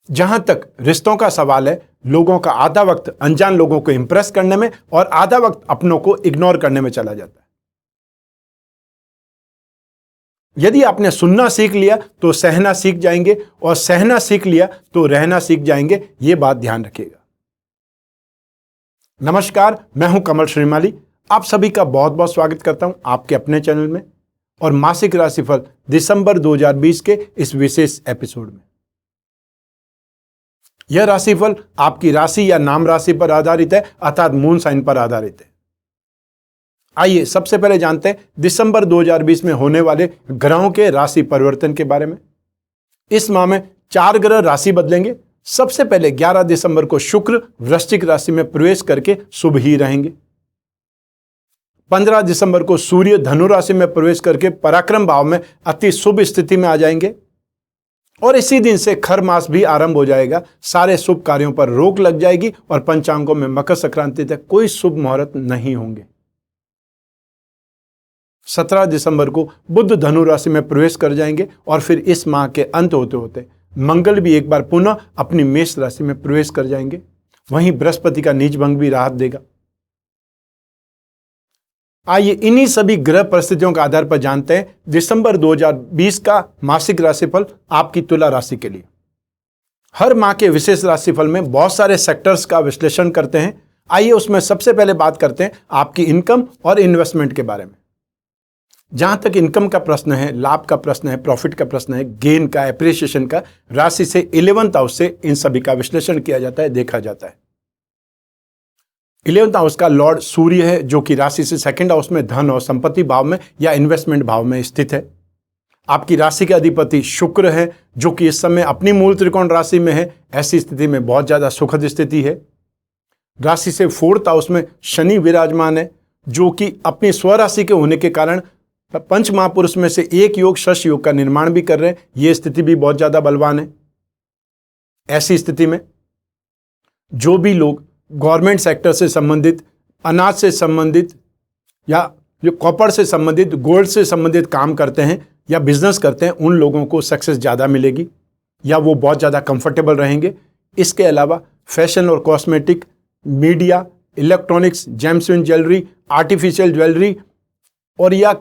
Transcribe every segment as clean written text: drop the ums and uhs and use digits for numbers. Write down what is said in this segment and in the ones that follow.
जहां तक रिश्तों का सवाल है, लोगों का आधा वक्त अनजान लोगों को इंप्रेस करने में और आधा वक्त अपनों को इग्नोर करने में चला जाता है। यदि आपने सुनना सीख लिया तो सहना सीख जाएंगे, और सहना सीख लिया तो रहना सीख जाएंगे। यह बात ध्यान रखिएगा। नमस्कार, मैं हूं कमल श्रीमाली। आप सभी का बहुत बहुत स्वागत करता हूं आपके अपने चैनल में और मासिक राशिफल दिसंबर 2020 के इस विशेष एपिसोड में। यह राशिफल आपकी राशि या नाम राशि पर आधारित है, अर्थात मून साइन पर आधारित है। आइए सबसे पहले जानते हैं दिसंबर 2020 में होने वाले ग्रहों के राशि परिवर्तन के बारे में। इस माह में 4 ग्रह राशि बदलेंगे। सबसे पहले 11 दिसंबर को शुक्र वृश्चिक राशि में प्रवेश करके शुभ ही रहेंगे। 15 दिसंबर को सूर्य धनु राशि में प्रवेश करके पराक्रम भाव में अति शुभ स्थिति में आ जाएंगे, और इसी दिन से खर मास भी आरंभ हो जाएगा। सारे शुभ कार्यों पर रोक लग जाएगी और पंचांगों में मकर संक्रांति तक कोई शुभ मुहूर्त नहीं होंगे। 17 दिसंबर को बुध धनु राशि में प्रवेश कर जाएंगे, और फिर इस माह के अंत होते होते मंगल भी एक बार पुनः अपनी मेष राशि में प्रवेश कर जाएंगे। वहीं बृहस्पति का नीच भंग भी राहत देगा। आइए इन्हीं सभी ग्रह परिस्थितियों के आधार पर जानते हैं दिसंबर 2020 का मासिक राशिफल आपकी तुला राशि के लिए। हर माह के विशेष राशिफल में बहुत सारे सेक्टर्स का विश्लेषण करते हैं। आइए उसमें सबसे पहले बात करते हैं आपकी इनकम और इन्वेस्टमेंट के बारे में। जहां तक इनकम का प्रश्न है, लाभ का प्रश्न है, प्रॉफिट का प्रश्न है, गेन का, एप्रिसिएशन का, राशि से 11th हाउस से इन सभी का विश्लेषण किया जाता है, देखा जाता है। 11th हाउस का लॉर्ड सूर्य है, जो कि राशि से 2nd हाउस में धन और संपत्ति भाव में या इन्वेस्टमेंट भाव में स्थित है। आपकी राशि के अधिपति शुक्र है, जो कि इस समय अपनी मूल त्रिकोण राशि में है। ऐसी स्थिति में बहुत ज्यादा सुखद स्थिति है। राशि से 4th हाउस में शनि विराजमान है, जो कि अपनी स्वराशि के होने के कारण पंच महापुरुष में से एक योग शश योग का निर्माण भी कर रहे हैं। यह स्थिति भी बहुत ज्यादा बलवान है। ऐसी स्थिति में जो भी लोग गवर्नमेंट सेक्टर से संबंधित, अनाज से संबंधित, या जो कॉपर से संबंधित, गोल्ड से संबंधित काम करते हैं या बिजनेस करते हैं, उन लोगों को सक्सेस ज़्यादा मिलेगी या वो बहुत ज़्यादा कंफर्टेबल रहेंगे। इसके अलावा फैशन और cosmetic, media, electronics, James and jewellery, artificial jewellery, और या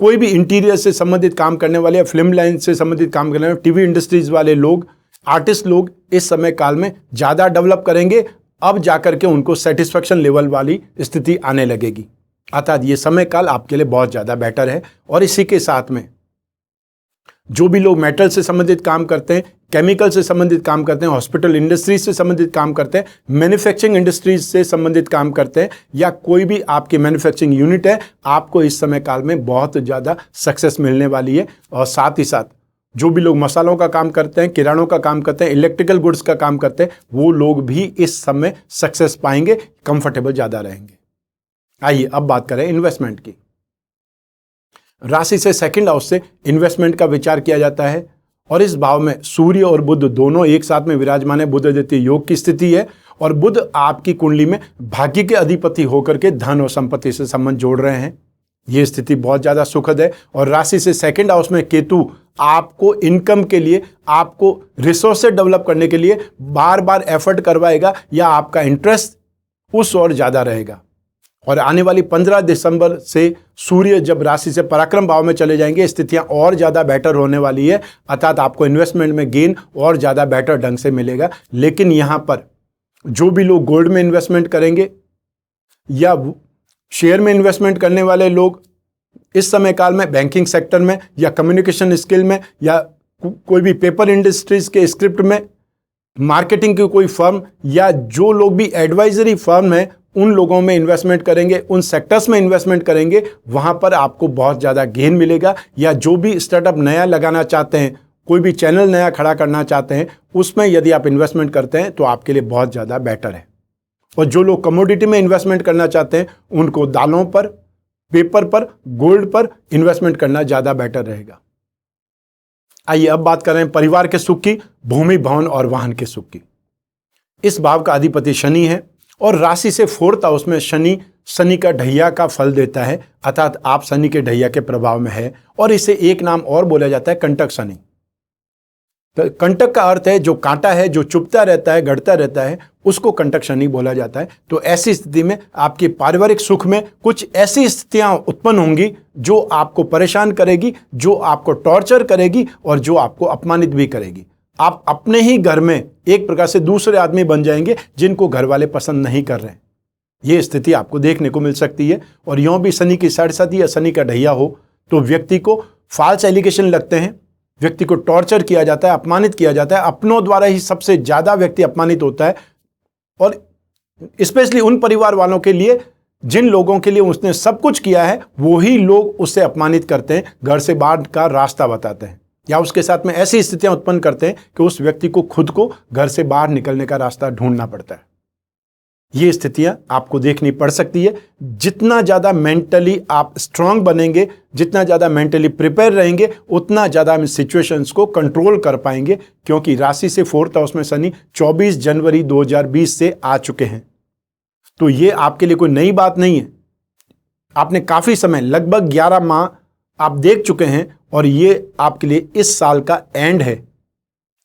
कोई भी इंटीरियर से संबंधित काम करने वाले या फिल्म लाइन से संबंधित काम करने वाले, टीवी इंडस्ट्रीज वाले लोग, आर्टिस्ट लोग इस समय काल में ज़्यादा डेवलप करेंगे। अब जाकर के उनको सेटिस्फैक्शन लेवल वाली स्थिति आने लगेगी। अर्थात ये समय काल आपके लिए बहुत ज़्यादा बेटर है। और इसी के साथ में जो भी लोग मेटल से संबंधित काम करते हैं, केमिकल से संबंधित काम करते हैं, हॉस्पिटल इंडस्ट्रीज से संबंधित काम करते हैं, मैन्युफैक्चरिंग इंडस्ट्रीज से संबंधित काम करते हैं, या कोई भी आपकी मैन्युफैक्चरिंग यूनिट है, आपको इस समय काल में बहुत ज़्यादा सक्सेस मिलने वाली है। और साथ ही साथ जो भी लोग मसालों का काम करते हैं, किरानों का काम करते हैं, इलेक्ट्रिकल गुड्स का काम करते हैं, वो लोग भी इस समय सक्सेस पाएंगे, कंफर्टेबल ज़्यादा रहेंगे। आइए अब बात करें इन्वेस्टमेंट की। राशि से 2nd हाउस से इन्वेस्टमेंट का विचार किया जाता है, और इस भाव में सूर्य और बुध दोनों एक साथ में विराजमान है। बुध आदित्य योग की स्थिति है, और बुध आपकी कुंडली में भाग्य के अधिपति होकर के धन और संपत्ति से संबंध जोड़ रहे हैं। यह स्थिति बहुत ज्यादा सुखद है। और राशि से 2nd हाउस में केतु आपको इनकम के लिए, आपको रिसोर्सेज डेवलप करने के लिए बार बार एफर्ट करवाएगा, या आपका इंटरेस्ट उस ओर ज्यादा रहेगा। और आने वाली 15 दिसंबर से सूर्य जब राशि से पराक्रम भाव में चले जाएंगे, स्थितियां और ज़्यादा बेटर होने वाली है। अर्थात आपको इन्वेस्टमेंट में गेन और ज़्यादा बेटर ढंग से मिलेगा। लेकिन यहाँ पर जो भी लोग गोल्ड में इन्वेस्टमेंट करेंगे या शेयर में इन्वेस्टमेंट करने वाले लोग, इस समय काल में बैंकिंग सेक्टर में या कम्युनिकेशन स्किल में या कोई भी पेपर इंडस्ट्रीज के स्क्रिप्ट में, मार्केटिंग की कोई फर्म, या जो लोग भी एडवाइजरी फर्म है, उन लोगों में इन्वेस्टमेंट करेंगे, उन सेक्टर्स में इन्वेस्टमेंट करेंगे, वहां पर आपको बहुत ज़्यादा गेन मिलेगा। या जो भी स्टार्टअप नया लगाना चाहते हैं, कोई भी चैनल नया खड़ा करना चाहते हैं, उसमें यदि आप इन्वेस्टमेंट करते हैं तो आपके लिए बहुत ज़्यादा बेटर है। और जो लोग कमोडिटी में इन्वेस्टमेंट करना चाहते हैं, उनको दालों पर, पेपर पर, गोल्ड पर इन्वेस्टमेंट करना ज़्यादा बेटर रहेगा। आइए अब बात करें परिवार के सुख की, भूमि, भवन और वाहन के सुख की। इस भाव का अधिपति शनि है, और राशि से 4th हाउस में शनि का ढैया का फल देता है। अर्थात आप शनि के ढैया के प्रभाव में है, और इसे एक नाम और बोला जाता है कंटक शनि। तो कंटक का अर्थ है जो कांटा है, जो चुभता रहता है, गढ़ता रहता है, उसको कंटक शनि बोला जाता है। तो ऐसी स्थिति में आपके पारिवारिक सुख में कुछ ऐसी स्थितियां उत्पन्न होंगी जो आपको परेशान करेगी, जो आपको टॉर्चर करेगी और जो आपको अपमानित भी करेगी। आप अपने ही घर में एक प्रकार से दूसरे आदमी बन जाएंगे जिनको घर वाले पसंद नहीं कर रहे हैं। ये स्थिति आपको देखने को मिल सकती है। और यूं भी शनि की साढ़ेसाती या शनि का ढैया हो तो व्यक्ति को फॉल्स एलिगेशन लगते हैं, व्यक्ति को टॉर्चर किया जाता है, अपमानित किया जाता है। अपनों द्वारा ही सबसे ज्यादा व्यक्ति अपमानित होता है, और स्पेशली उन परिवार वालों के लिए जिन लोगों के लिए उसने सब कुछ किया है, वो ही लोग उससे अपमानित करते हैं, घर से बाहर का रास्ता बताते हैं, या उसके साथ में ऐसी स्थितियां उत्पन्न करते हैं कि उस व्यक्ति को खुद को घर से बाहर निकलने का रास्ता ढूंढना पड़ता है। ये स्थितियां आपको देखनी पड़ सकती है। जितना ज़्यादा मेंटली आप स्ट्रांग बनेंगे, जितना ज़्यादा मेंटली प्रिपेयर रहेंगे, उतना ज़्यादा हम सिचुएशंस को कंट्रोल कर पाएंगे, क्योंकि राशि से 4th हाउस में शनि 24 जनवरी 2020 से आ चुके हैं। तो ये आपके लिए कोई नई बात नहीं है। आपने काफ़ी समय, लगभग 11 माह आप देख चुके हैं, और ये आपके लिए इस साल का एंड है।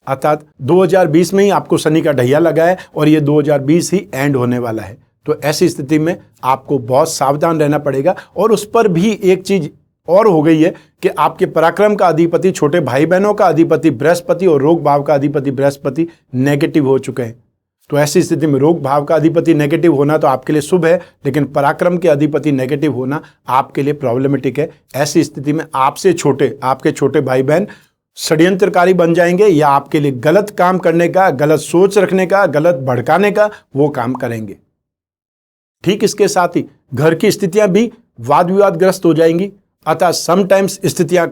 अर्थात 2020 में ही आपको शनि का ढैया लगा है और ये 2020 ही एंड होने वाला है। तो ऐसी स्थिति में आपको बहुत सावधान रहना पड़ेगा। और उस पर भी एक चीज और हो गई है कि आपके पराक्रम का अधिपति, छोटे भाई बहनों का अधिपति बृहस्पति और रोग भाव का अधिपति बृहस्पति नेगेटिव हो चुके हैं। तो ऐसी स्थिति में रोग भाव का अधिपति नेगेटिव होना तो आपके लिए शुभ है, लेकिन पराक्रम के अधिपति नेगेटिव होना आपके लिए प्रॉब्लमेटिक है। ऐसी स्थिति में आपसे छोटे, आपके छोटे भाई बहन षड्यंत्रकारी बन जाएंगे, या आपके लिए गलत काम करने का, गलत सोच रखने का, गलत भड़काने का वो काम करेंगे। ठीक इसके साथ ही घर की स्थितियां भी वाद विवादग्रस्त हो जाएंगी। अतः समटाइम्स स्थितियां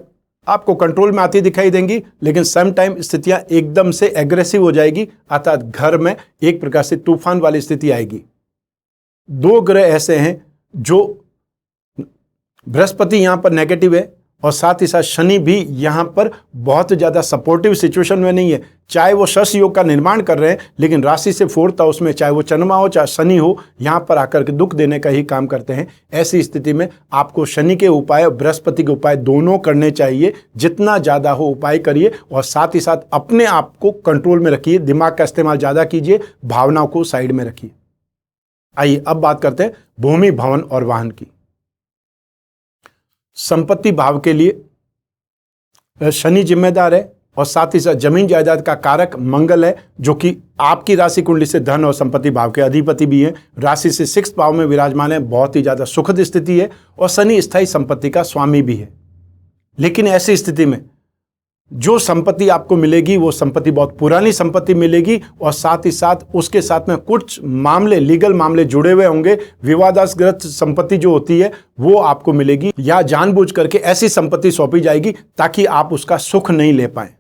आपको कंट्रोल में आती दिखाई देंगी, लेकिन समटाइम स्थितियां एकदम से एग्रेसिव हो जाएगी। अर्थात घर में एक प्रकार से तूफान वाली स्थिति आएगी। 2 ग्रह ऐसे हैं जो, बृहस्पति यहां पर नेगेटिव है और साथ ही साथ शनि भी यहां पर बहुत ज्यादा सपोर्टिव सिचुएशन में नहीं है। चाहे वो शश योग का निर्माण कर रहे हैं, लेकिन राशि से 4th हाउस में, चाहे वो चंद्रमा हो चाहे शनि हो, यहां पर आकर के दुख देने का ही काम करते हैं। ऐसी स्थिति में आपको शनि के उपाय और बृहस्पति के उपाय दोनों करने चाहिए। जितना ज्यादा हो उपाय करिए, और साथ ही साथ अपने आप को कंट्रोल में रखिए, दिमाग का इस्तेमाल ज्यादा कीजिए, भावनाओं को साइड में रखिए। आइए अब बात करते हैं भूमि, भवन और वाहन की। संपत्ति भाव के लिए शनि जिम्मेदार है, और साथ ही साथ जमीन जायदाद का कारक मंगल है, जो कि आपकी राशि कुंडली से धन और संपत्ति भाव के अधिपति भी हैं। राशि से 6th भाव में विराजमान है, बहुत ही ज्यादा सुखद स्थिति है, और शनि स्थायी संपत्ति का स्वामी भी है। लेकिन ऐसी स्थिति में जो संपत्ति आपको मिलेगी वो संपत्ति बहुत पुरानी संपत्ति मिलेगी, और साथ ही साथ उसके साथ में कुछ मामले, लीगल मामले जुड़े हुए होंगे। विवादास्पद संपत्ति जो होती है वो आपको मिलेगी, या जानबूझ करके ऐसी संपत्ति सौंपी जाएगी ताकि आप उसका सुख नहीं ले पाए।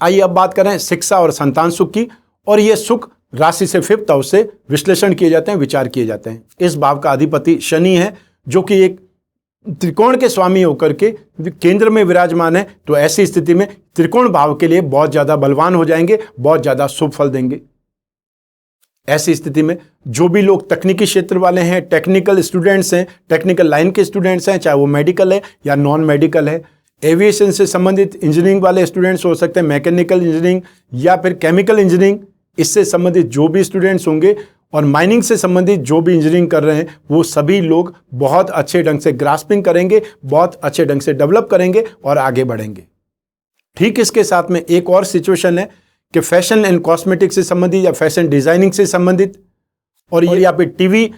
आइए अब बात करें शिक्षा और संतान सुख की। और ये सुख राशि से 5th हाउस से विश्लेषण किए जाते हैं, विचार किए जाते हैं। इस भाव का अधिपति शनि है, जो कि एक त्रिकोण के स्वामी होकर के केंद्र में विराजमान है। तो ऐसी स्थिति में त्रिकोण भाव के लिए बहुत ज्यादा बलवान हो जाएंगे, बहुत ज्यादा शुभ फल देंगे। ऐसी स्थिति में जो भी लोग तकनीकी क्षेत्र वाले हैं, टेक्निकल स्टूडेंट्स हैं, टेक्निकल लाइन के स्टूडेंट्स हैं, चाहे वो मेडिकल है या नॉन मेडिकल है, एविएशन से संबंधित इंजीनियरिंग वाले स्टूडेंट्स हो सकते हैं, मैकेनिकल इंजीनियरिंग या फिर केमिकल इंजीनियरिंग, इससे संबंधित जो भी स्टूडेंट्स होंगे, और माइनिंग से संबंधित जो भी इंजीनियरिंग कर रहे हैं, वो सभी लोग बहुत अच्छे ढंग से ग्रास्पिंग करेंगे, बहुत अच्छे ढंग से डेवलप करेंगे और आगे बढ़ेंगे। ठीक इसके साथ में एक और सिचुएशन है कि फैशन एंड कॉस्मेटिक्स से संबंधित या फैशन डिजाइनिंग से संबंधित, और ये या फिर टीवी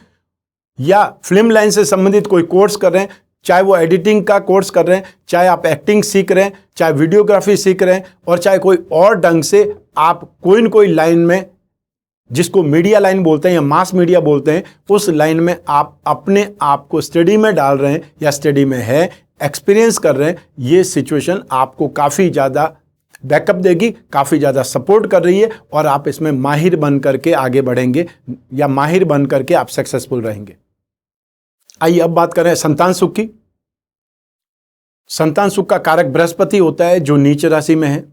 या फिल्म लाइन से संबंधित कोई कोर्स कर रहे हैं, चाहे वो एडिटिंग का कोर्स कर रहे हैं, चाहे आप एक्टिंग सीख रहे हैं, चाहे वीडियोग्राफी सीख रहे हैं, और चाहे कोई और ढंग से आप कोई न कोई लाइन में, जिसको मीडिया लाइन बोलते हैं या मास मीडिया बोलते हैं, उस लाइन में आप अपने आप को स्टडी में डाल रहे हैं या स्टडी में है, एक्सपीरियंस कर रहे हैं। ये सिचुएशन आपको काफ़ी ज़्यादा बैकअप देगी, काफ़ी ज़्यादा सपोर्ट कर रही है, और आप इसमें माहिर बन करके आगे बढ़ेंगे, या माहिर बन करके आप सक्सेसफुल रहेंगे। आइए अब बात करें संतान सुख की। संतान सुख का कारक बृहस्पति होता है, जो नीच राशि में है,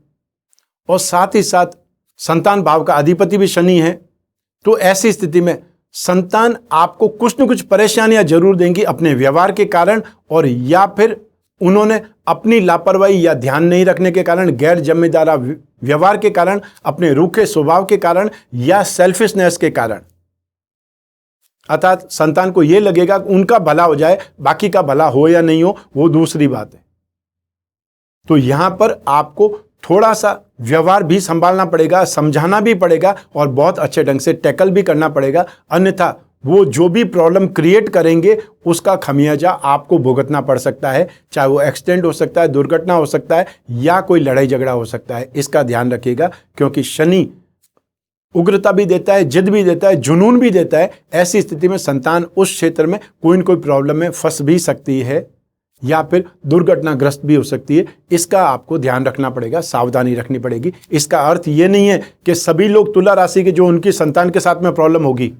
और साथ ही साथ संतान भाव का अधिपति भी शनि है। तो ऐसी स्थिति में संतान आपको कुछ न कुछ परेशानियां जरूर देंगी अपने व्यवहार के कारण, और या फिर उन्होंने अपनी लापरवाही या ध्यान नहीं रखने के कारण, गैर जिम्मेदार व्यवहार के कारण, अपने रूखे स्वभाव के कारण या सेल्फिशनेस के कारण, अर्थात संतान को यह लगेगा कि उनका भला हो जाए, बाकी का भला हो या नहीं हो वो दूसरी बात है। तो यहां पर आपको थोड़ा सा व्यवहार भी संभालना पड़ेगा, समझाना भी पड़ेगा और बहुत अच्छे ढंग से टैकल भी करना पड़ेगा, अन्यथा वो जो भी प्रॉब्लम क्रिएट करेंगे उसका खमियाजा आपको भुगतना पड़ सकता है। चाहे वो एक्सीडेंट हो सकता है, दुर्घटना हो सकता है या कोई लड़ाई झगड़ा हो सकता है। इसका ध्यान रखिएगा, क्योंकि शनि उग्रता भी देता है, जिद भी देता है, जुनून भी देता है। ऐसी स्थिति में संतान उस क्षेत्र में कोई न कोई प्रॉब्लम में फंस भी सकती है या फिर दुर्घटनाग्रस्त भी हो सकती है। इसका आपको ध्यान रखना पड़ेगा, सावधानी रखनी पड़ेगी। इसका अर्थ ये नहीं है कि सभी लोग तुला राशि के जो उनकी संतान के साथ में प्रॉब्लम होगी।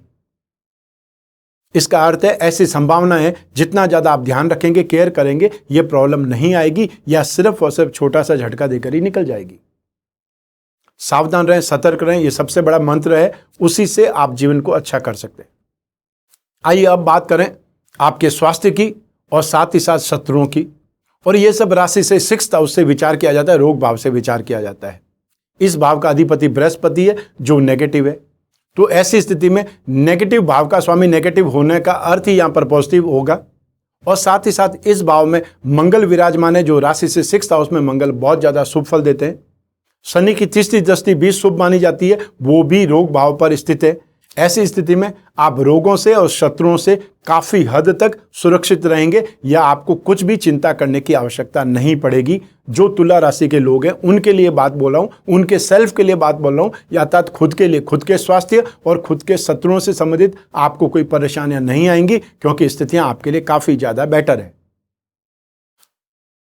इसका अर्थ है ऐसी संभावना है जितना ज़्यादा आप ध्यान रखेंगे, केयर करेंगे, ये प्रॉब्लम नहीं आएगी या सिर्फ और सिर्फ छोटा सा झटका देकर ही निकल जाएगी। सावधान रहें, सतर्क रहें, ये सबसे बड़ा मंत्र है, उसी से आप जीवन को अच्छा कर सकते हैं। आइए अब बात करें आपके स्वास्थ्य की और साथ ही साथ शत्रुओं की। और ये सब राशि से 6th हाउस से विचार किया जाता है, रोग भाव से विचार किया जाता है। इस भाव का अधिपति बृहस्पति है जो नेगेटिव है। तो ऐसी स्थिति में नेगेटिव भाव का स्वामी नेगेटिव होने का अर्थ ही यहां पर पॉजिटिव होगा। और साथ ही साथ इस भाव में मंगल विराजमान है, जो राशि से 6th हाउस में मंगल बहुत ज्यादा शुभ फल देते हैं। शनि की तीसरी दृष्टि भी शुभ मानी जाती है, वो भी रोग भाव पर स्थित है। ऐसी स्थिति में आप रोगों से और शत्रुओं से काफी हद तक सुरक्षित रहेंगे या आपको कुछ भी चिंता करने की आवश्यकता नहीं पड़ेगी। जो तुला राशि के लोग हैं उनके लिए बात बोल रहा हूं, उनके सेल्फ के लिए बात बोल रहा हूं, या अर्थात खुद के लिए, खुद के स्वास्थ्य और खुद के शत्रुओं से संबंधित आपको कोई परेशानियां नहीं आएंगी, क्योंकि स्थितियां आपके लिए काफी ज्यादा बेटर है।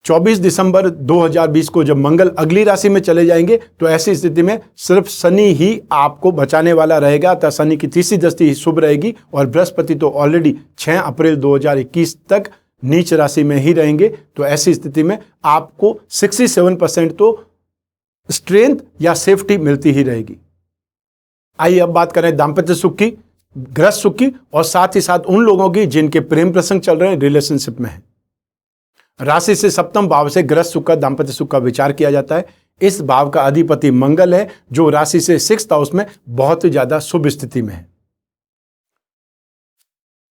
24 दिसंबर 2020 को जब मंगल अगली राशि में चले जाएंगे तो ऐसी स्थिति में सिर्फ शनि ही आपको बचाने वाला रहेगा, अतः शनि की तीसरी दृष्टि ही शुभ रहेगी। और बृहस्पति तो ऑलरेडी 6 अप्रैल 2021 तक नीच राशि में ही रहेंगे। तो ऐसी स्थिति में आपको 67% तो स्ट्रेंथ या सेफ्टी मिलती ही रहेगी। आइए अब बात करें दाम्पत्य सुख की, गृहस्थ सुख की और साथ ही साथ उन लोगों की जिनके प्रेम प्रसंग चल रहे हैं, रिलेशनशिप में है। राशि से 7th भाव से गृहस्थ सुख का, दाम्पत्य सुख का विचार किया जाता है। इस भाव का अधिपति मंगल है जो राशि से 6th हाउस में बहुत ही ज्यादा शुभ स्थिति में है।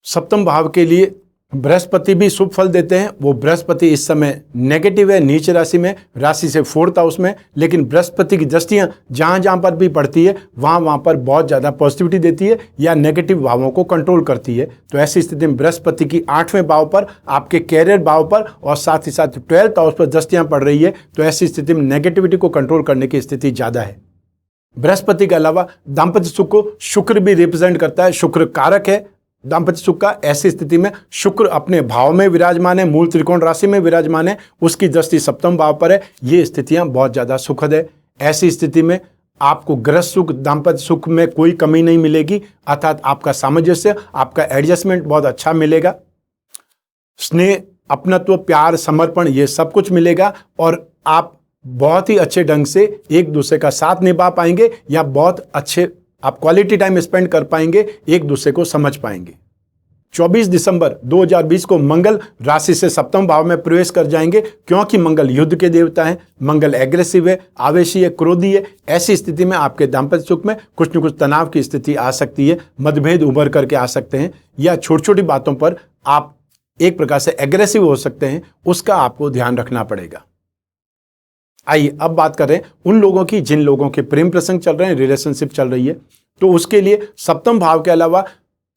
7th भाव के लिए बृहस्पति भी शुभ फल देते हैं। वो बृहस्पति इस समय नेगेटिव है, नीच राशि में, राशि से 4th हाउस में, लेकिन बृहस्पति की दृष्टियां जहां जहां पर भी पड़ती है वहां पर बहुत ज्यादा पॉजिटिविटी देती है या नेगेटिव भावों को कंट्रोल करती है। तो ऐसी स्थिति में बृहस्पति की 8वें भाव पर, आपके कैरियर भाव पर और साथ ही साथ 12th हाउस पर दृष्टियां पड़ रही है। तो ऐसी स्थिति में नेगेटिविटी को कंट्रोल करने की स्थिति ज्यादा है। बृहस्पति के अलावा दाम्पत्य सुख को शुक्र भी रिप्रेजेंट करता है, शुक्र कारक है दाम्पत्य सुख का। ऐसी स्थिति में शुक्र अपने भाव में विराजमान है, मूल त्रिकोण राशि में विराजमान है, उसकी दृष्टि 7th भाव पर है। ये स्थितियां बहुत ज्यादा सुखद है। ऐसी स्थिति में आपको गृहस्थ सुख, दाम्पत्य सुख में कोई कमी नहीं मिलेगी, अर्थात आपका सामंजस्य, आपका एडजस्टमेंट बहुत अच्छा मिलेगा। स्नेह, अपनत्व, प्यार, समर्पण, ये सब कुछ मिलेगा और आप बहुत ही अच्छे ढंग से एक दूसरे का साथ निभा पाएंगे या बहुत अच्छे आप क्वालिटी टाइम स्पेंड कर पाएंगे, एक दूसरे को समझ पाएंगे। 24 दिसंबर 2020 को मंगल राशि से 7th भाव में प्रवेश कर जाएंगे, क्योंकि मंगल युद्ध के देवता हैं, मंगल एग्रेसिव है, आवेशी है, क्रोधी है। ऐसी स्थिति में आपके दाम्पत्य सुख में कुछ न कुछ तनाव की स्थिति आ सकती है, मतभेद उभर करके आ सकते हैं या छोटी छोटी बातों पर आप एक प्रकार से एग्रेसिव हो सकते हैं, उसका आपको ध्यान रखना पड़ेगा। आइए अब बात करें उन लोगों की जिन लोगों के प्रेम प्रसंग चल रहे हैं, रिलेशनशिप चल रही है। तो उसके लिए 7th भाव के अलावा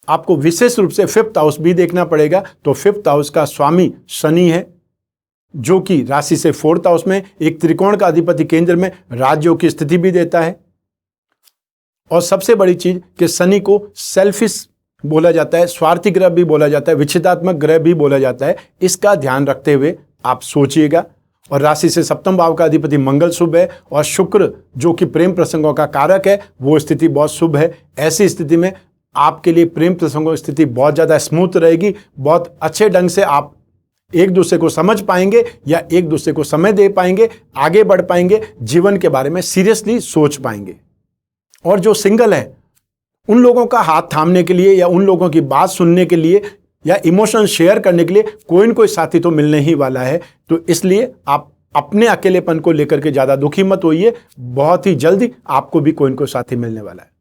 आपको विशेष रूप से 5th हाउस भी देखना पड़ेगा। तो 5th हाउस का स्वामी शनि है, जो कि राशि से 4th हाउस में एक त्रिकोण का अधिपति केंद्र में राज्यों की स्थिति भी देता है। और सबसे बड़ी चीज कि शनि को सेल्फिश बोला जाता है, स्वार्थी ग्रह भी बोला जाता है, विच्छेदात्मक ग्रह भी बोला जाता है। इसका ध्यान रखते हुए आप सोचिएगा। और राशि से 7th भाव का अधिपति मंगल शुभ है और शुक्र जो कि प्रेम प्रसंगों का कारक है, वो स्थिति बहुत शुभ है। ऐसी स्थिति में आपके लिए प्रेम प्रसंगों की स्थिति बहुत ज़्यादा स्मूथ रहेगी, बहुत अच्छे ढंग से आप एक दूसरे को समझ पाएंगे या एक दूसरे को समय दे पाएंगे, आगे बढ़ पाएंगे, जीवन के बारे में सीरियसली सोच पाएंगे। और जो सिंगल है उन लोगों का हाथ थामने के लिए या उन लोगों की बात सुनने के लिए या इमोशन शेयर करने के लिए कोई न कोई साथी तो मिलने ही वाला है। तो इसलिए आप अपने अकेलेपन को लेकर के ज़्यादा दुखी मत होइए, बहुत ही जल्दी आपको भी कोई न कोई साथी मिलने वाला है।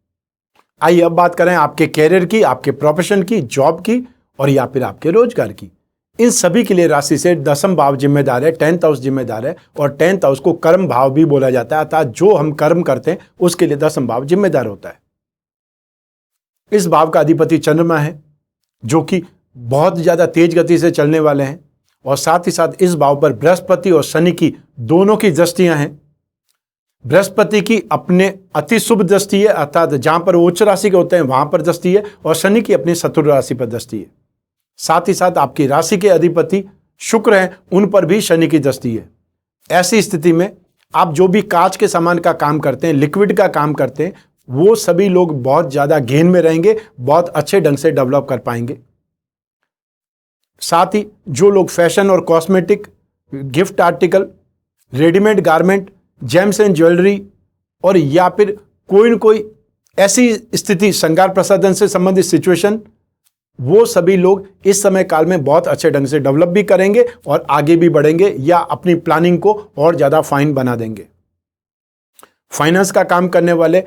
आइए अब बात करें आपके कैरियर की, आपके प्रोफेशन की, जॉब की और या फिर आपके रोजगार की। इन सभी के लिए राशि से 10th भाव जिम्मेदार है, 10th हाउस जिम्मेदार है और 10th हाउस को कर्म भाव भी बोला जाता है, अर्थात जो हम कर्म करते हैं उसके लिए 10th भाव जिम्मेदार होता है। इस भाव का अधिपति चंद्रमा है जो कि बहुत ज्यादा तेज गति से चलने वाले हैं और साथ ही साथ इस भाव पर बृहस्पति और शनि की दोनों की दृष्टियां हैं। बृहस्पति की अपने अति शुभ दृष्टि है, अर्थात जहां पर उच्च राशि के होते हैं वहां पर दृष्टि है, और शनि की अपनी शत्रु राशि पर दृष्टि है। साथ ही साथ आपकी राशि के अधिपति शुक्र हैं, उन पर भी शनि की दृष्टि है। ऐसी स्थिति में आप जो भी कांच के सामान का काम करते हैं, लिक्विड का काम करते हैं, वो सभी लोग बहुत ज्यादा गेन में रहेंगे, बहुत अच्छे ढंग से डेवलप कर पाएंगे। साथ ही जो लोग फैशन और cosmetic, gift article, readymade garment, James and jewellery और या फिर कोई न कोई ऐसी स्थिति, श्रृंगार प्रसाधन से संबंधित सिचुएशन, वो सभी लोग इस समय काल में बहुत अच्छे ढंग से डेवलप भी करेंगे और आगे भी बढ़ेंगे या अपनी प्लानिंग को और ज्यादा फाइन बना देंगे। फाइनेंस का काम करने वाले,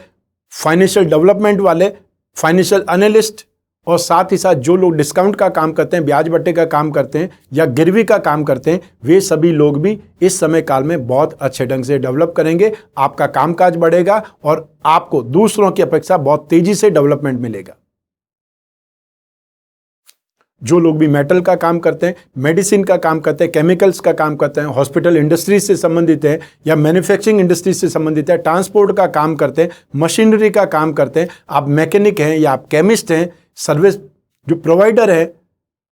फाइनेंशियल डेवलपमेंट वाले, फाइनेंशियल एनालिस्ट और साथ ही साथ जो लोग डिस्काउंट का काम करते हैं, ब्याज बट्टे का काम करते हैं या गिरवी का काम करते हैं, वे सभी लोग भी इस समय काल में बहुत अच्छे ढंग से डेवलप करेंगे। आपका कामकाज बढ़ेगा और आपको दूसरों की अपेक्षा बहुत तेजी से डेवलपमेंट मिलेगा। जो लोग भी मेटल का काम करते हैं, मेडिसिन का काम करते हैं, केमिकल्स का काम करते हैं, हॉस्पिटल इंडस्ट्री से संबंधित है या मैन्युफैक्चरिंग इंडस्ट्री से संबंधित है, ट्रांसपोर्ट का काम करते हैं, मशीनरी का काम करते हैं, आप मैकेनिक हैं या आप केमिस्ट हैं, सर्विस जो प्रोवाइडर है,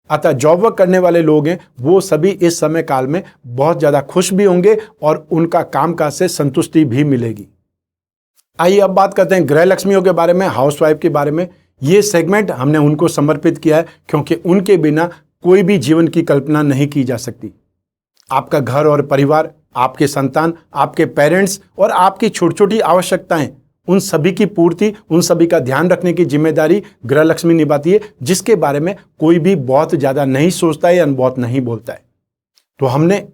अतः जॉब वर्क करने वाले लोग हैं, वो सभी इस समय काल में बहुत ज़्यादा खुश भी होंगे और उनका कामकाज से संतुष्टि भी मिलेगी। आइए अब बात करते हैं गृह लक्ष्मियों के बारे में, हाउसवाइफ के बारे में। ये सेगमेंट हमने उनको समर्पित किया है क्योंकि उनके बिना कोई भी जीवन की कल्पना नहीं की जा सकती। आपका घर और परिवार, आपके संतान, आपके पेरेंट्स और आपकी छोटी छोटी आवश्यकताएं, उन सभी की पूर्ति, उन सभी का ध्यान रखने की जिम्मेदारी गृह लक्ष्मी निभाती है, जिसके बारे में कोई भी बहुत ज़्यादा नहीं सोचता है या बहुत नहीं बोलता है। तो हमने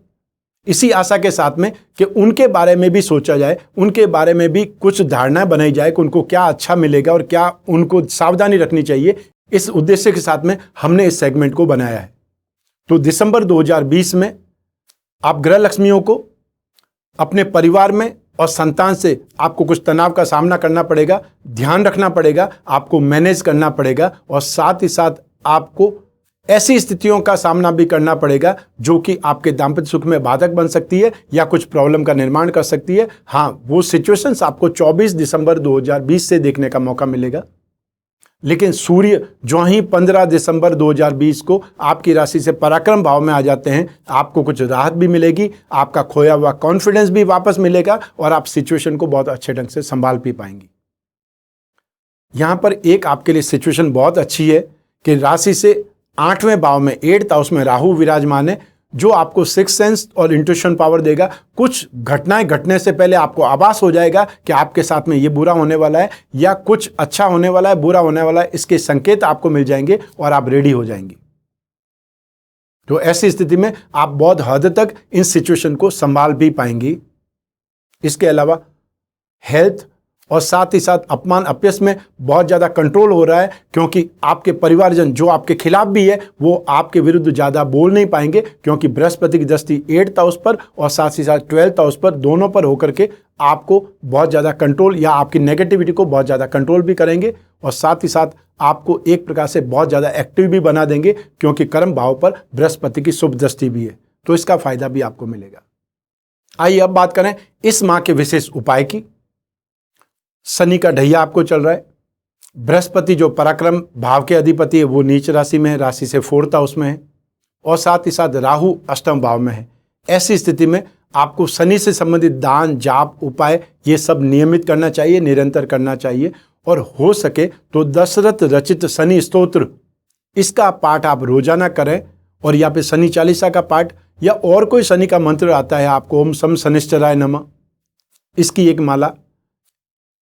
इसी आशा के साथ में कि उनके बारे में भी सोचा जाए, उनके बारे में भी कुछ धारणाएं बनाई जाए कि उनको क्या अच्छा मिलेगा और क्या उनको सावधानी रखनी चाहिए, इस उद्देश्य के साथ में हमने इस सेगमेंट को बनाया है। तो दिसंबर 2020 में आप गृह लक्ष्मियों को अपने परिवार में और संतान से आपको कुछ तनाव का सामना करना पड़ेगा, ध्यान रखना पड़ेगा, आपको मैनेज करना पड़ेगा और साथ ही साथ आपको ऐसी स्थितियों का सामना भी करना पड़ेगा जो कि आपके दाम्पत्य सुख में बाधक बन सकती है या कुछ प्रॉब्लम का निर्माण कर सकती है। हाँ, वो सिचुएशंस आपको 24 दिसंबर 2020 से देखने का मौका मिलेगा। लेकिन सूर्य जो ही 15 दिसंबर 2020 को आपकी राशि से पराक्रम भाव में आ जाते हैं, आपको कुछ राहत भी मिलेगी, आपका खोया हुआ कॉन्फिडेंस भी वापस मिलेगा और आप सिचुएशन को बहुत अच्छे ढंग से संभाल भी पाएंगी। यहां पर एक आपके लिए सिचुएशन बहुत अच्छी है कि राशि से 8वें भाव में, 8th हाउस में राहु विराजमान है, जो आपको सिक्स सेंस और इंट्यूशन पावर देगा। कुछ घटनाएं घटने से पहले आपको आभास हो जाएगा कि आपके साथ में ये बुरा होने वाला है या कुछ अच्छा होने वाला है, बुरा होने वाला है, इसके संकेत आपको मिल जाएंगे और आप रेडी हो जाएंगे। तो ऐसी स्थिति में आप बहुत हद तक इन सिचुएशन को संभाल भी पाएंगी। इसके अलावा हेल्थ और साथ ही साथ अपमान अपयश में बहुत ज़्यादा कंट्रोल हो रहा है, क्योंकि आपके परिवारजन जो आपके खिलाफ भी है वो आपके विरुद्ध ज़्यादा बोल नहीं पाएंगे, क्योंकि बृहस्पति की दृष्टि 8th हाउस पर और साथ ही साथ 12th हाउस पर, दोनों पर होकर के आपको बहुत ज़्यादा कंट्रोल या आपकी नेगेटिविटी को बहुत ज़्यादा कंट्रोल भी करेंगे और साथ ही साथ आपको एक प्रकार से बहुत ज़्यादा एक्टिव भी बना देंगे, क्योंकि कर्म भाव पर बृहस्पति की शुभ दृष्टि भी है, तो इसका फायदा भी आपको मिलेगा। आइए अब बात करें इस माह के विशेष उपाय की। शनि का ढैया आपको चल रहा है, बृहस्पति जो पराक्रम भाव के अधिपति है वो नीच राशि में है, राशि से 4th हाउस में है और साथ ही साथ राहु 8वें भाव में है। ऐसी स्थिति में आपको शनि से संबंधित दान, जाप, उपाय ये सब नियमित करना चाहिए, निरंतर करना चाहिए और हो सके तो दशरथ रचित शनि स्तोत्र, इसका पाठ आप रोजाना करें और या फिर शनि चालीसा का पाठ या और कोई शनि का मंत्र आता है आपको, ओम सम शनिश्चराय नमः, इसकी एक माला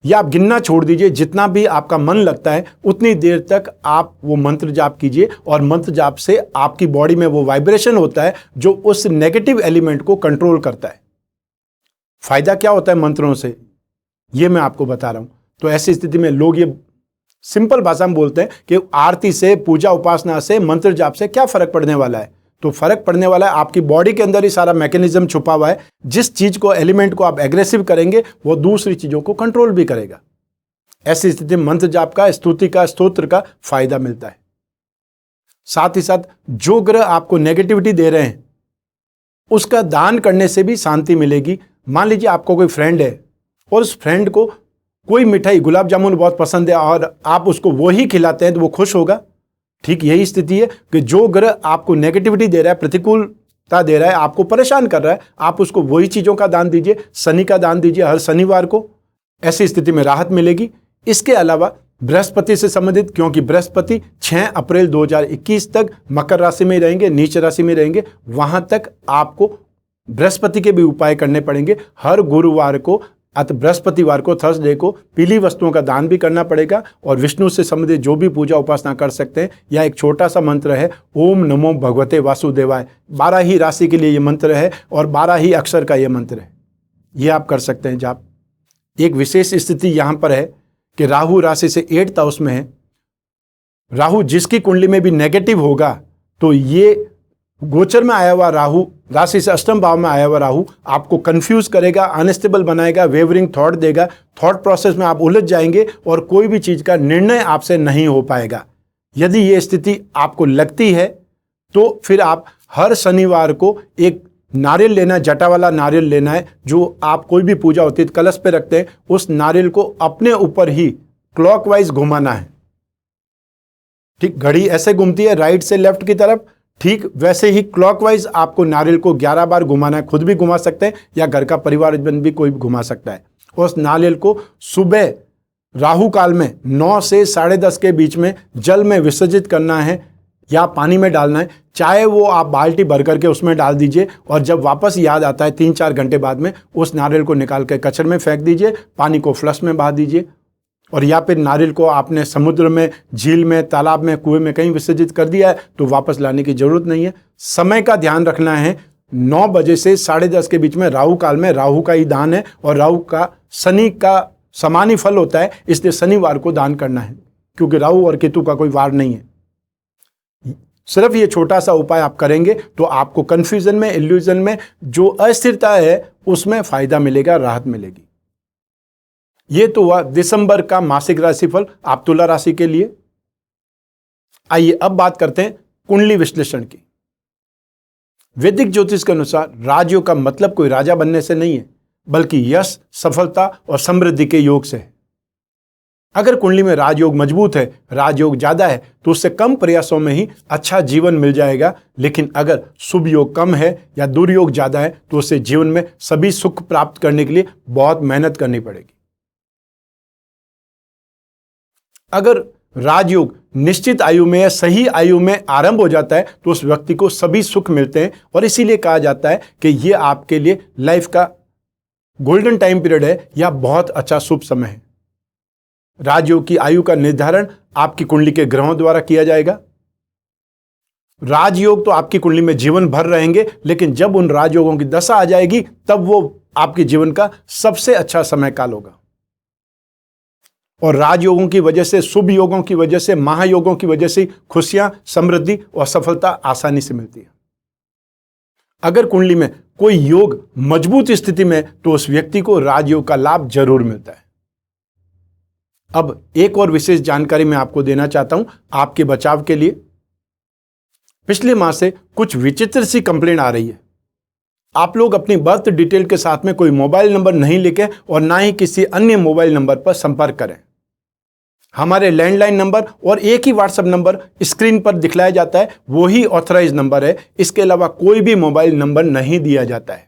या आप गिनना छोड़ दीजिए, जितना भी आपका मन लगता है उतनी देर तक आप वो मंत्र जाप कीजिए, और मंत्र जाप से आपकी बॉडी में वो वाइब्रेशन होता है जो उस नेगेटिव एलिमेंट को कंट्रोल करता है। फायदा क्या होता है मंत्रों से, ये मैं आपको बता रहा हूं। तो ऐसी स्थिति में लोग ये सिंपल भाषा में बोलते हैं कि आरती से, पूजा उपासना से, मंत्र जाप से क्या फर्क पड़ने वाला है। तो फर्क पड़ने वाला है, आपकी बॉडी के अंदर ही सारा मैकेनिज्म छुपा हुआ है। जिस चीज को, एलिमेंट को आप एग्रेसिव करेंगे वो दूसरी चीजों को कंट्रोल भी करेगा। ऐसी स्थिति में मंत्र जाप का, स्तुति का, स्तोत्र का फायदा मिलता है। साथ ही साथ जो ग्रह आपको नेगेटिविटी दे रहे हैं उसका दान करने से भी शांति मिलेगी। मान लीजिए आपको कोई फ्रेंड है और उस फ्रेंड को कोई मिठाई, गुलाब जामुन बहुत पसंद है और आप उसको वो ही खिलाते हैं तो वो खुश होगा। ठीक यही स्थिति है कि जो ग्रह आपको नेगेटिविटी दे रहा है, प्रतिकूलता दे रहा है, आपको परेशान कर रहा है, आप उसको वही चीजों का दान दीजिए। शनि का दान दीजिए हर शनिवार को, ऐसी स्थिति में राहत मिलेगी। इसके अलावा बृहस्पति से संबंधित, क्योंकि बृहस्पति 6 अप्रैल 2021 तक मकर राशि में रहेंगे, नीच राशि में रहेंगे, वहां तक आपको बृहस्पति के भी उपाय करने पड़ेंगे। हर गुरुवार को अत बृहस्पतिवार को, थर्सडे को पीली वस्तुओं का दान भी करना पड़ेगा। और विष्णु से संबंधित जो भी पूजा उपासना कर सकते हैं, या एक छोटा सा मंत्र है, ओम नमो भगवते वासुदेवाय। 12 ही राशि के लिए ये मंत्र है और 12 ही अक्षर का ये मंत्र है, ये आप कर सकते हैं जाप। एक विशेष स्थिति यहाँ पर है कि राहु राशि से 8th हाउस में है। राहु जिसकी कुंडली में भी नेगेटिव होगा, तो ये गोचर में आया हुआ राहु, राशि से अष्टम भाव में आया हुआ राहु आपको कंफ्यूज करेगा, अनस्टेबल बनाएगा, वेवरिंग थॉट देगा। थॉट प्रोसेस में आप उलझ जाएंगे और कोई भी चीज का निर्णय आपसे नहीं हो पाएगा। यदि ये स्थिति आपको लगती है तो फिर आप हर शनिवार को एक नारियल लेना, जटा वाला नारियल लेना है, जो आप कोई भी पूजा होती है कलश पे रखते हैं, उस नारियल को अपने ऊपर ही क्लॉकवाइज घुमाना है। ठीक, घड़ी ऐसे घूमती है राइट से लेफ्ट की तरफ, ठीक वैसे ही क्लॉकवाइज आपको नारियल को 11 बार घुमाना है। खुद भी घुमा सकते हैं या घर का परिवारजन भी कोई भी घुमा सकता है। उस नारियल को सुबह राहु काल में 9 से 10:30 के बीच में जल में विसर्जित करना है या पानी में डालना है। चाहे वो आप बाल्टी भर करके उसमें डाल दीजिए, और जब वापस याद आता है 3-4 घंटे बाद में, उस नारियल को निकाल के कचरे में फेंक दीजिए, पानी को फ्लश में बहा दीजिए। और या फिर नारियल को आपने समुद्र में, झील में, तालाब में, कुएं में कहीं विसर्जित कर दिया है तो वापस लाने की जरूरत नहीं है। समय का ध्यान रखना है, 9 बजे से 10:30 के बीच में राहु काल में, राहु का ही दान है और राहु का शनि का समान ही फल होता है, इसलिए शनिवार को दान करना है, क्योंकि राहु और केतु का कोई वार नहीं है। सिर्फ ये छोटा सा उपाय आप करेंगे तो आपको कंफ्यूजन में, इल्यूजन में जो अस्थिरता है उसमें फायदा मिलेगा, राहत मिलेगी। ये तो हुआ दिसंबर का मासिक राशिफल आप तुला राशि के लिए। आइए अब बात करते हैं कुंडली विश्लेषण की। वैदिक ज्योतिष के अनुसार राजयोग का मतलब कोई राजा बनने से नहीं है, बल्कि यश, सफलता और समृद्धि के योग से है। अगर कुंडली में राजयोग मजबूत है, राजयोग ज्यादा है, तो उससे कम प्रयासों में ही अच्छा जीवन मिल जाएगा। लेकिन अगर शुभ योग कम है या दुर्योग ज्यादा है तो उससे जीवन में सभी सुख प्राप्त करने के लिए बहुत मेहनत करनी पड़ेगी। अगर राजयोग निश्चित आयु में या सही आयु में आरंभ हो जाता है तो उस व्यक्ति को सभी सुख मिलते हैं, और इसीलिए कहा जाता है कि यह आपके लिए लाइफ का गोल्डन टाइम पीरियड है या बहुत अच्छा शुभ समय है। राजयोग की आयु का निर्धारण आपकी कुंडली के ग्रहों द्वारा किया जाएगा। राजयोग तो आपकी कुंडली में जीवन भर रहेंगे, लेकिन जब उन राजयोगों की दशा आ जाएगी तब वो आपके जीवन का सबसे अच्छा समय काल होगा। और राजयोगों की वजह से, शुभ योगों की वजह से, महायोगों की वजह से खुशियां, समृद्धि और सफलता आसानी से मिलती है। अगर कुंडली में कोई योग मजबूत स्थिति में तो उस व्यक्ति को राजयोग का लाभ जरूर मिलता है। अब एक और विशेष जानकारी मैं आपको देना चाहता हूं आपके बचाव के लिए। पिछले माह से कुछ विचित्र सी कंप्लेंट आ रही है। आप लोग अपनी बर्थ डिटेल के साथ में कोई मोबाइल नंबर नहीं लिखें और ना ही किसी अन्य मोबाइल नंबर पर संपर्क करें। हमारे लैंडलाइन नंबर और एक ही व्हाट्सएप नंबर स्क्रीन पर दिखलाया जाता है, वो ही ऑथराइज नंबर है। इसके अलावा कोई भी मोबाइल नंबर नहीं दिया जाता है।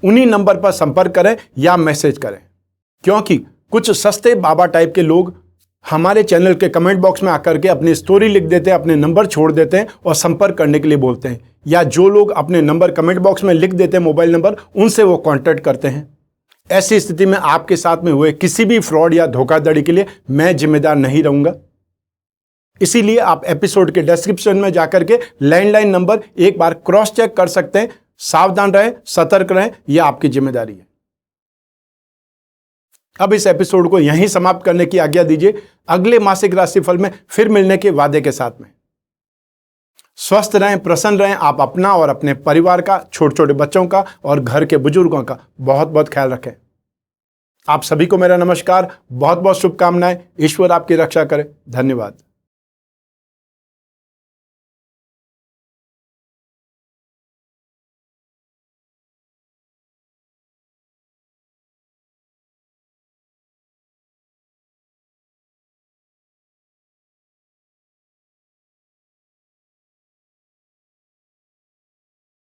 उन्हीं नंबर पर संपर्क करें या मैसेज करें, क्योंकि कुछ सस्ते बाबा टाइप के लोग हमारे चैनल के कमेंट बॉक्स में आकर के अपनी स्टोरी लिख देते हैं, अपने नंबर छोड़ देते हैं और संपर्क करने के लिए बोलते हैं, या जो लोग अपने नंबर कमेंट बॉक्स में लिख देते हैं मोबाइल नंबर, उनसे वो कांटेक्ट करते हैं। ऐसी स्थिति में आपके साथ में हुए किसी भी फ्रॉड या धोखाधड़ी के लिए मैं जिम्मेदार नहीं रहूंगा। इसीलिए आप एपिसोड के डिस्क्रिप्शन में जाकर के लैंडलाइन नंबर एक बार क्रॉस चेक कर सकते हैं। सावधान रहें, सतर्क रहें, यह आपकी जिम्मेदारी है। अब इस एपिसोड को यहीं समाप्त करने की आज्ञा दीजिए। अगले मासिक राशिफल में फिर मिलने के वादे के साथ में। स्वस्थ रहें, प्रसन्न रहें। आप अपना और अपने परिवार का, छोटे छोटे बच्चों का और घर के बुजुर्गों का बहुत बहुत ख्याल रखें। आप सभी को मेरा नमस्कार, बहुत बहुत शुभकामनाएं। ईश्वर आपकी रक्षा करे। धन्यवाद।